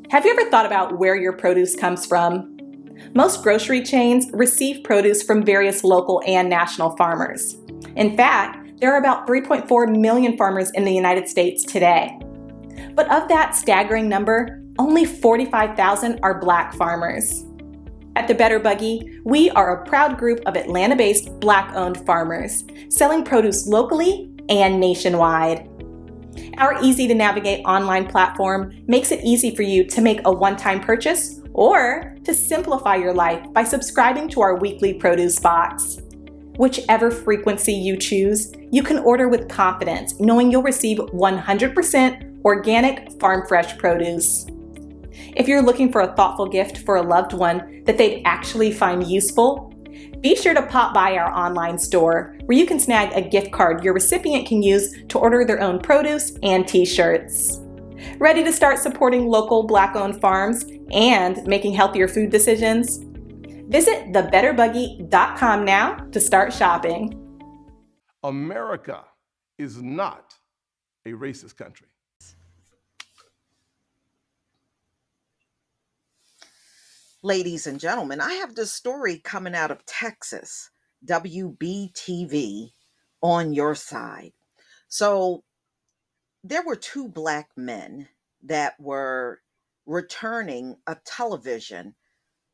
Have you ever thought about where your produce comes from? Most grocery chains receive produce from various local and national farmers. In fact, there are about 3.4 million farmers in the United States today. But of that staggering number, only 45,000 are Black farmers. At the Better Buggy, we are a proud group of Atlanta-based Black-owned farmers, selling produce locally and nationwide. Our easy-to-navigate online platform makes it easy for you to make a one-time purchase or to simplify your life by subscribing to our weekly produce box. Whichever frequency you choose, you can order with confidence, knowing you'll receive 100% organic farm-fresh produce. If you're looking for a thoughtful gift for a loved one that they'd actually find useful, be sure to pop by our online store where you can snag a gift card your recipient can use to order their own produce and t-shirts. Ready to start supporting local Black-owned farms and making healthier food decisions? Visit thebetterbuggy.com now to start shopping. America is not a racist country. Ladies and gentlemen, I have this story coming out of Texas, WBTV on your side. So there were two Black men that were returning a television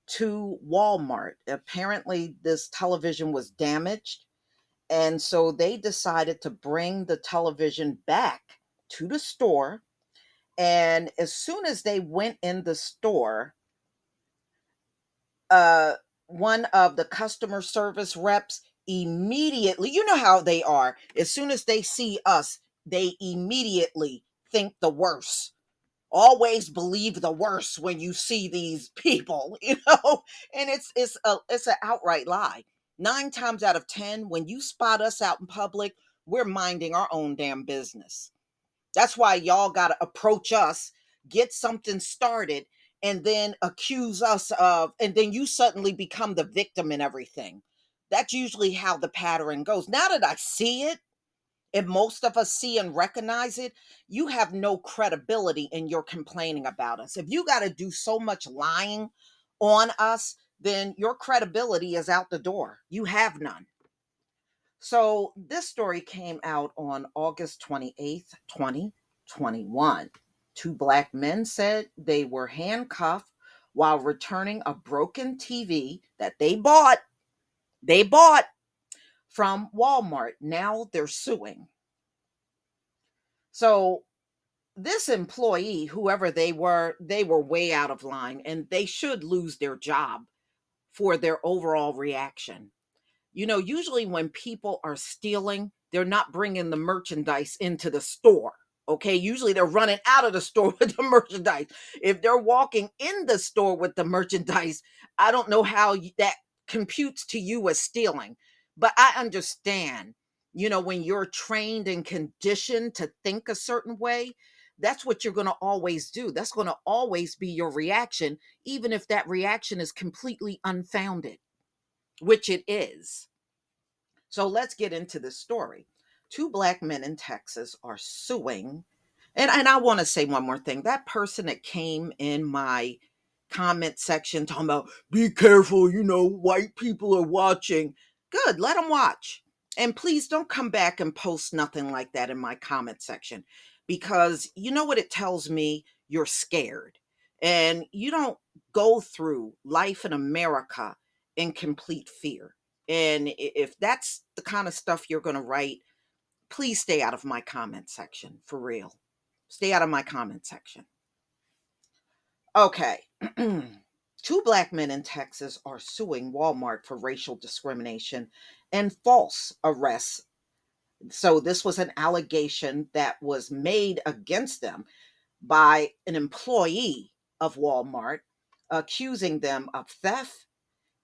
to Walmart. Apparently, this television was damaged, and so they decided to bring the television back to the store. And as soon as they went in the store, uh one of the customer service reps immediately, you know how they are, as soon as they see us, they immediately think the worst. Always believe the worst when you see these people, and it's an outright lie. 9 times out of 10, when you spot us out in public, we're minding our own damn business. That's why y'all got to approach us, get something started, and then accuse us of, and then you suddenly become the victim in everything. That's usually how the pattern goes. Now that I see it, and most of us see and recognize it, you have no credibility in your complaining about us. If you got to do so much lying on us, then your credibility is out the door. You have none. So this story came out on August 28th, 2021. Two Black men said they were handcuffed while returning a broken TV that they bought from Walmart. Now they're suing. So this employee, whoever they were way out of line, and they should lose their job for their overall reaction. Usually when people are stealing, they're not bringing the merchandise into the store. Okay. Usually they're running out of the store with the merchandise. If they're walking in the store with the merchandise, I don't know how that computes to you as stealing. But I understand, when you're trained and conditioned to think a certain way, that's what you're going to always do. That's going to always be your reaction, even if that reaction is completely unfounded, which it is. So let's get into this story. Two Black men in Texas are suing. And I want to say one more thing. That person that came in my comment section talking about, be careful, white people are watching. Good, let them watch. And please don't come back and post nothing like that in my comment section, because you know what it tells me? You're scared. And you don't go through life in America in complete fear. And if that's the kind of stuff you're going to write, please stay out of my comment section, for real. Stay out of my comment section. Okay. Two Black men in Texas are suing Walmart for racial discrimination and false arrests. So this was an allegation that was made against them by an employee of Walmart, accusing them of theft,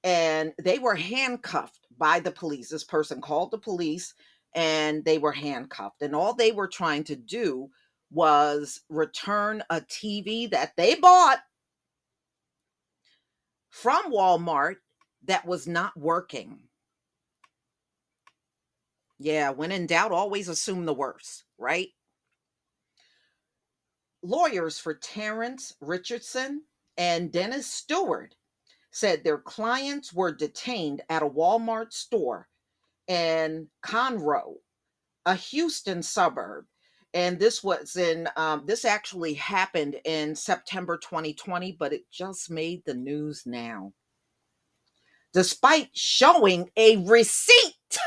and they were handcuffed by the police. This person called the police and they were handcuffed. And all they were trying to do was return a TV that they bought from Walmart that was not working. Yeah, when in doubt, always assume the worst, right? Lawyers for Terrence Richardson and Dennis Stewart said their clients were detained at a Walmart store in Conroe, a Houston suburb. And this actually happened in September 2020, but it just made the news now. Despite showing a receipt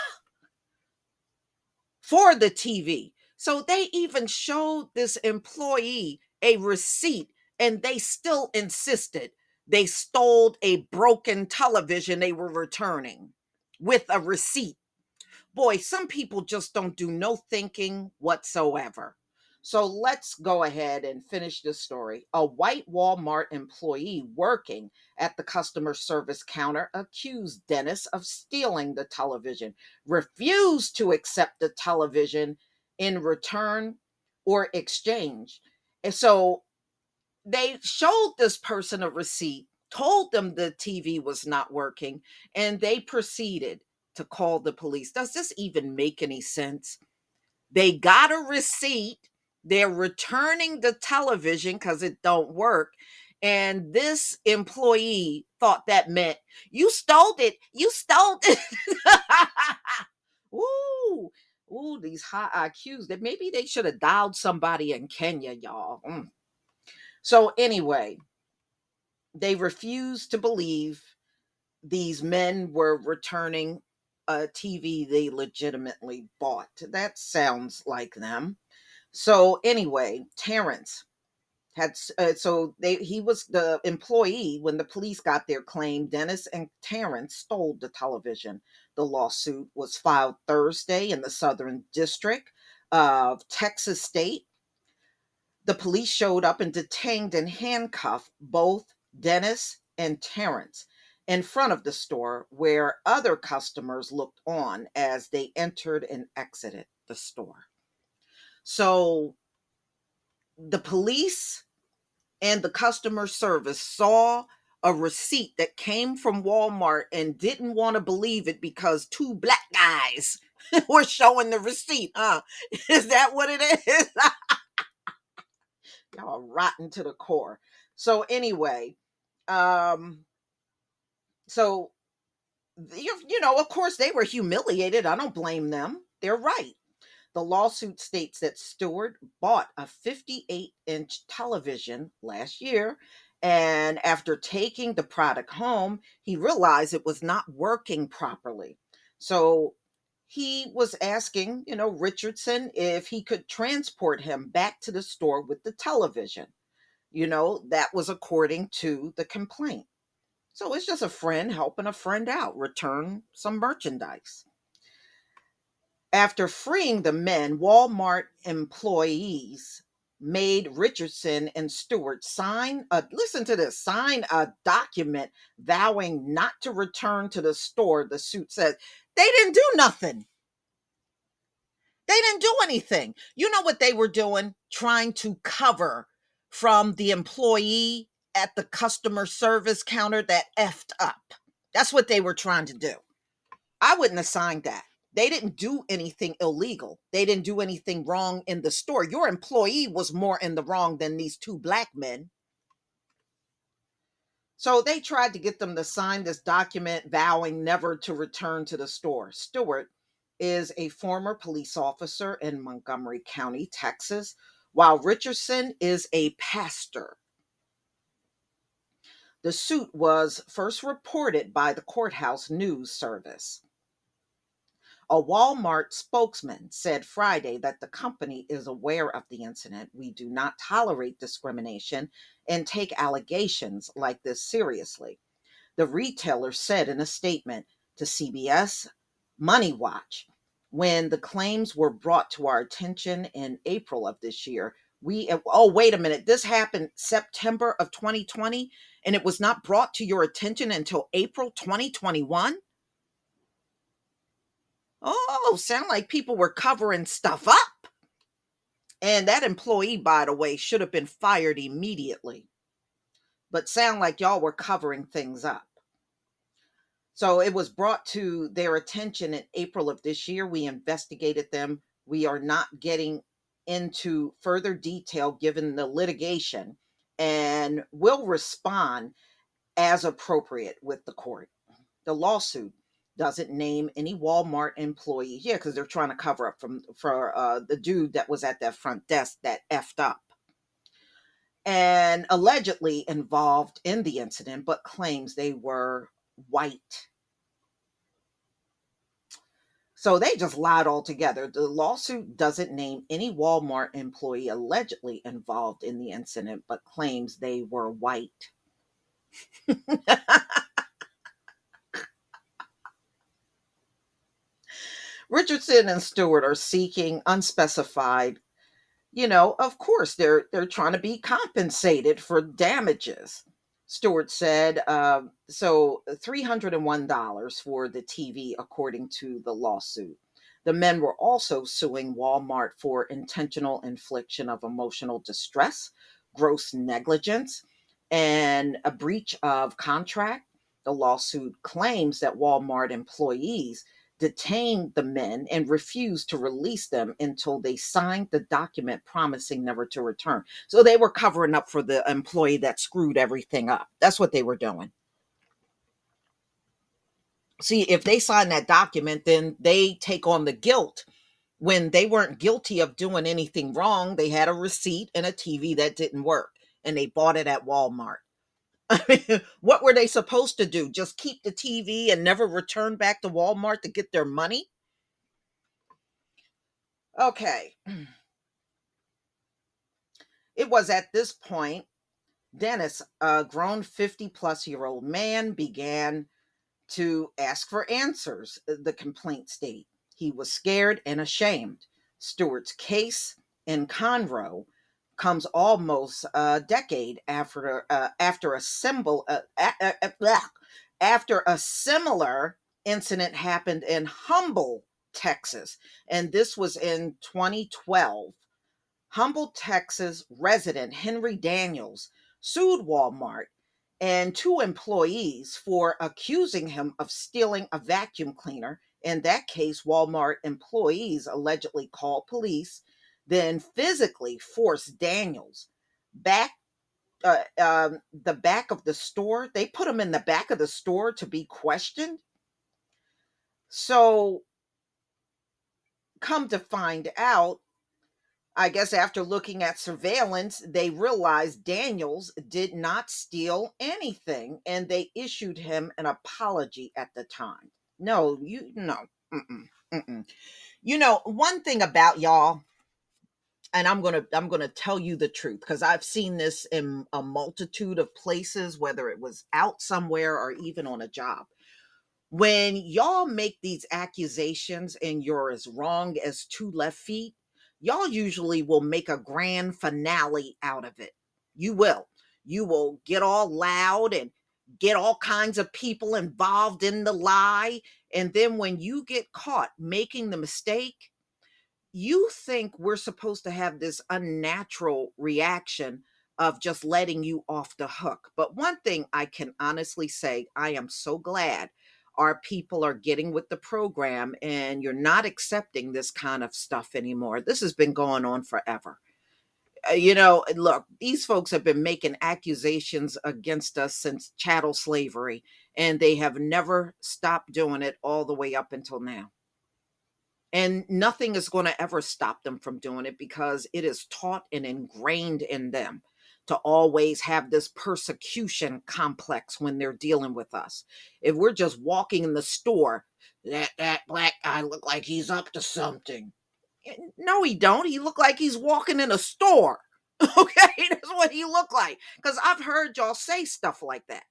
for the TV. So they even showed this employee a receipt and they still insisted they stole a broken television they were returning with a receipt. Boy, some people just don't do no thinking whatsoever. So let's go ahead and finish this story. A white Walmart employee working at the customer service counter accused Dennis of stealing the television, refused to accept the television in return or exchange. And so they showed this person a receipt, told them the TV was not working, and they proceeded to call the police. Does this even make any sense? They got a receipt, they're returning the television because it don't work, and this employee thought that meant you stole it, you stole it. Ooh, ooh, these high IQs, that maybe they should have dialed somebody in Kenya, y'all. So anyway, they refused to believe these men were returning a TV they legitimately bought. That sounds like them. So anyway, Terrence had so they he was the employee when the police got their claim. Dennis and Terrence stole the television. The lawsuit was filed Thursday in the Southern District of Texas State. The police showed up and detained and handcuffed both Dennis and Terrence in front of the store where other customers looked on as they entered and exited the store. So the police and the customer service saw a receipt that came from Walmart and didn't want to believe it because two black guys were showing the receipt. Is that what it is? Y'all rotten to the core. So anyway, um, so of course they were humiliated. I don't blame them. They're right. The lawsuit states that Stewart bought a 58-inch television last year, and after taking the product home, he realized it was not working properly. So he was asking, Richardson if he could transport him back to the store with the television. That was according to the complaint. So it's just a friend helping a friend out, return some merchandise. After freeing the men, Walmart employees made Richardson and Stewart listen to this, sign a document vowing not to return to the store. The suit says they didn't do nothing. They didn't do anything. You know what they were doing? Trying to cover from the employee at the customer service counter that effed up. That's what they were trying to do. I wouldn't have signed that. They didn't do anything illegal. They didn't do anything wrong in the store. Your employee was more in the wrong than these two black men. So they tried to get them to sign this document vowing never to return to the store. Stewart is a former police officer in Montgomery County, Texas, while Richardson is a pastor. The suit was first reported by the courthouse news service. A Walmart spokesman said Friday that the company is aware of the incident. We do not tolerate discrimination and take allegations like this seriously. The retailer said in a statement to CBS Money Watch, when the claims were brought to our attention in April of this year, wait a minute, this happened September of 2020 and it was not brought to your attention until April 2021? Oh, sound like people were covering stuff up. And that employee, by the way, should have been fired immediately. But sound like y'all were covering things up. So it was brought to their attention in April of this year. We investigated them. We are not getting into further detail given the litigation and will respond as appropriate with the court. The lawsuit doesn't name any Walmart employee here because they're trying to cover up for the dude that was at that front desk that effed up and allegedly involved in the incident, but claims they were white. So they just lied altogether. The lawsuit doesn't name any Walmart employee allegedly involved in the incident, but claims they were white. Richardson and Stewart are seeking unspecified, of course they're trying to be compensated for damages. Stewart said so $301 for the TV according to the lawsuit. The men were also suing Walmart for intentional infliction of emotional distress, gross negligence, and a breach of contract. The lawsuit claims that Walmart employees detained the men and refused to release them until they signed the document promising never to return. So they were covering up for the employee that screwed everything up. That's what they were doing. See, if they sign that document, then they take on the guilt when they weren't guilty of doing anything wrong. They had a receipt and a TV that didn't work, and they bought it at Walmart. I mean, what were they supposed to do? Just keep the TV and never return back to Walmart to get their money? Okay. It was at this point Dennis, a grown 50-plus-year-old man, began to ask for answers, the complaint stated. He was scared and ashamed. Stewart's case in Conroe comes almost a decade after a similar incident happened in Humble, Texas, and this was in 2012. Humble, Texas resident Henry Daniels sued Walmart and two employees for accusing him of stealing a vacuum cleaner. In that case, Walmart employees allegedly called police, then physically forced Daniels back the back of the store. They put him in the back of the store to be questioned. So, come to find out, I guess after looking at surveillance, they realized Daniels did not steal anything and they issued him an apology at the time. No, no. Mm-mm, mm-mm. One thing about y'all, and I'm going to tell you the truth because I've seen this in a multitude of places, whether it was out somewhere or even on a job. When y'all make these accusations and you're as wrong as two left feet, y'all usually will make a grand finale out of it. You will. You will get all loud and get all kinds of people involved in the lie. And then when you get caught making the mistake, you think we're supposed to have this unnatural reaction of just letting you off the hook. But one thing I can honestly say, I am so glad our people are getting with the program and you're not accepting this kind of stuff anymore. This has been going on forever. Look, these folks have been making accusations against us since chattel slavery, and they have never stopped doing it all the way up until now. And nothing is going to ever stop them from doing it because it is taught and ingrained in them to always have this persecution complex when they're dealing with us. If we're just walking in the store, that black guy look like he's up to something. No, he don't. He look like he's walking in a store. Okay, that's what he look like. Because I've heard y'all say stuff like that.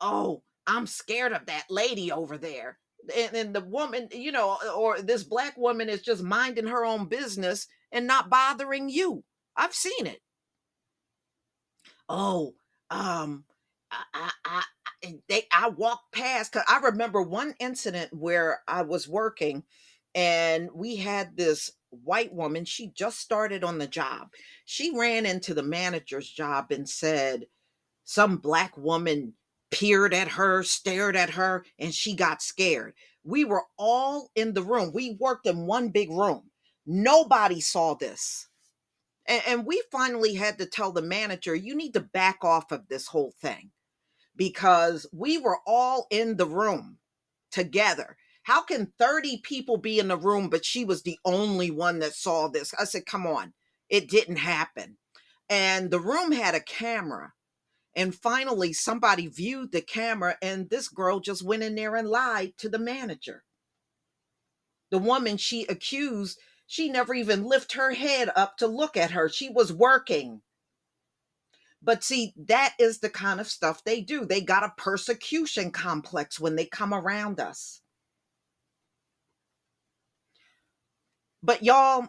Oh, I'm scared of that lady over there. And the woman, or this black woman is just minding her own business and not bothering you. I've seen it. Oh, um, I walked past because I remember one incident where I was working and we had this white woman. She just started on the job. She ran into the manager's job and said, some black woman peered at her, stared at her, and she got scared. We were all in the room. We worked in one big room. Nobody saw this. And we finally had to tell the manager, you need to back off of this whole thing, because we were all in the room together. How can 30 people be in the room, but she was the only one that saw this? I said, come on, it didn't happen. And the room had a camera. And finally, somebody viewed the camera, and this girl just went in there and lied to the manager. The woman she accused, she never even lifted her head up to look at her. She was working. But see, that is the kind of stuff they do. They got a persecution complex when they come around us. But y'all,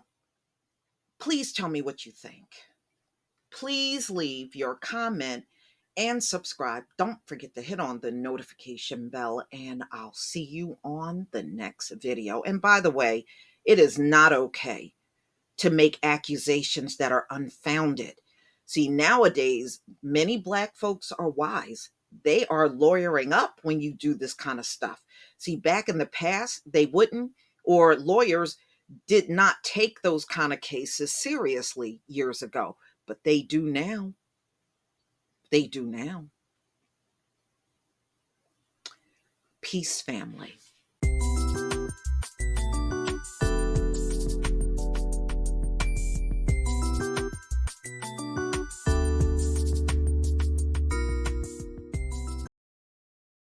please tell me what you think. Please leave your comment and subscribe. Don't forget to hit on the notification bell, and I'll see you on the next video. And by the way, it is not okay to make accusations that are unfounded. See, nowadays, many Black folks are wise. They are lawyering up when you do this kind of stuff. See, back in the past, they wouldn't, or lawyers did not take those kind of cases seriously years ago, but they do now. They do now. Peace, family.